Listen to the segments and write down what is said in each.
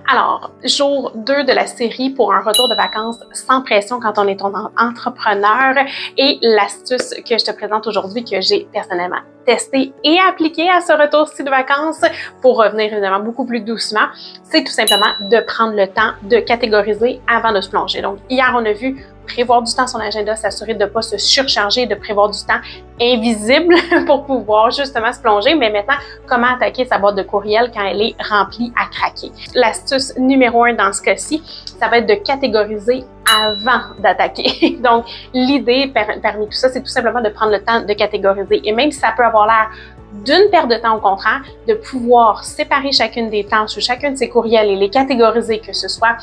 Alors, jour 2 de la série pour un retour de vacances sans pression quand on est entrepreneur et l'astuce que je te présente aujourd'hui que j'ai personnellement testé et appliqué à ce retour-ci de vacances pour revenir évidemment beaucoup plus doucement, c'est tout simplement de prendre le temps de catégoriser avant de se plonger. Donc, hier, on a vu prévoir du temps sur l'agenda, s'assurer de ne pas se surcharger, de prévoir du temps invisible pour pouvoir justement se plonger. Mais maintenant, comment attaquer sa boîte de courriel quand elle est remplie à craquer? L'astuce numéro 1 dans ce cas-ci, ça va être de catégoriser avant d'attaquer. Donc, l'idée parmi tout ça, c'est tout simplement de prendre le temps de catégoriser. Et même si ça peut avoir l'air d'une perte de temps, au contraire, de pouvoir séparer chacune des tâches ou chacun de ces courriels et les catégoriser, que ce soit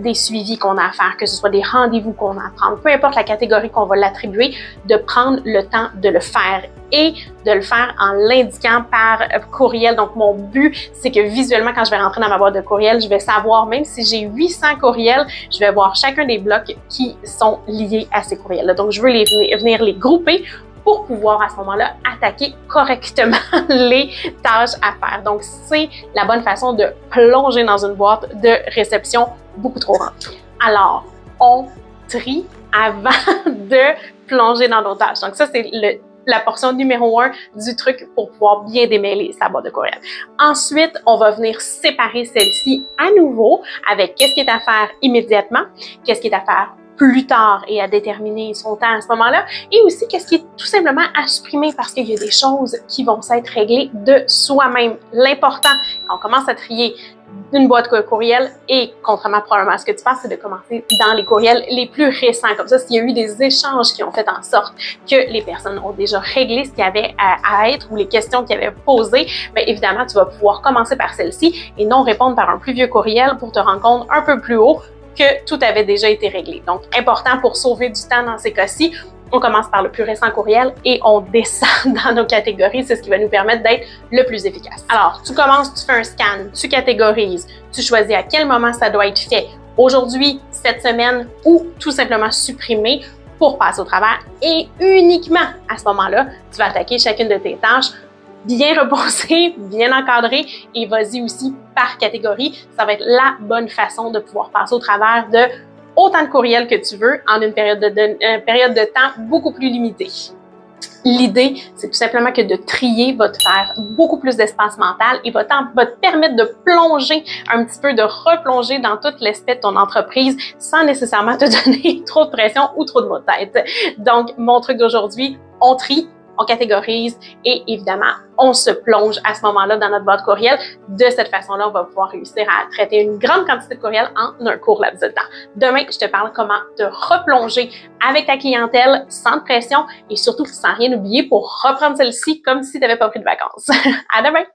des suivis qu'on a à faire, que ce soit des rendez-vous qu'on a à prendre, peu importe la catégorie qu'on va l'attribuer, de prendre le temps de le faire et de le faire en l'indiquant par courriel. Donc, mon but, c'est que visuellement, quand je vais rentrer dans ma boîte de courriel, je vais savoir, même si j'ai 800 courriels, je vais voir chacun des blocs qui sont liés à ces courriels-là. Donc, je veux venir les grouper pour pouvoir à ce moment-là attaquer correctement les tâches à faire. Donc, c'est la bonne façon de plonger dans une boîte de réception beaucoup trop remplie. Alors, on trie avant de plonger dans nos tâches. Donc, ça, c'est la portion numéro 1 du truc pour pouvoir bien démêler sa boîte de courriel. Ensuite, on va venir séparer celle-ci à nouveau avec qu'est-ce qui est à faire immédiatement, qu'est-ce qui est à faire plus tard et à déterminer son temps à ce moment-là, et aussi qu'est-ce qui est tout simplement à supprimer parce qu'il y a des choses qui vont s'être réglées de soi-même. L'important, quand on commence à trier une boîte courriel, et contrairement probablement à ce que tu penses, c'est de commencer dans les courriels les plus récents. Comme ça, s'il y a eu des échanges qui ont fait en sorte que les personnes ont déjà réglé ce qu'il y avait à être ou les questions qu'ils avaient posées, bien évidemment, tu vas pouvoir commencer par celle-ci et non répondre par un plus vieux courriel pour te rendre compte un peu plus haut que tout avait déjà été réglé. Donc, important pour sauver du temps dans ces cas-ci, on commence par le plus récent courriel et on descend dans nos catégories. C'est ce qui va nous permettre d'être le plus efficace. Alors, tu commences, tu fais un scan, tu catégorises, tu choisis à quel moment ça doit être fait, aujourd'hui, cette semaine, ou tout simplement supprimer pour passer au travers. Et uniquement à ce moment-là, tu vas attaquer chacune de tes tâches bien reposé, bien encadré, et vas-y aussi par catégorie. Ça va être la bonne façon de pouvoir passer au travers de autant de courriels que tu veux en une période de temps beaucoup plus limitée. L'idée, c'est tout simplement que de trier va te faire beaucoup plus d'espace mental et va te permettre de plonger un petit peu, de replonger dans tout l'aspect de ton entreprise sans nécessairement te donner trop de pression ou trop de maux de tête. Donc, mon truc d'aujourd'hui, on trie, on catégorise et évidemment, on se plonge à ce moment-là dans notre boîte courriel. De cette façon-là, on va pouvoir réussir à traiter une grande quantité de courriels en un court laps de temps. Demain, je te parle comment te replonger avec ta clientèle sans pression et surtout sans rien oublier pour reprendre celle-ci comme si tu n'avais pas pris de vacances. À demain!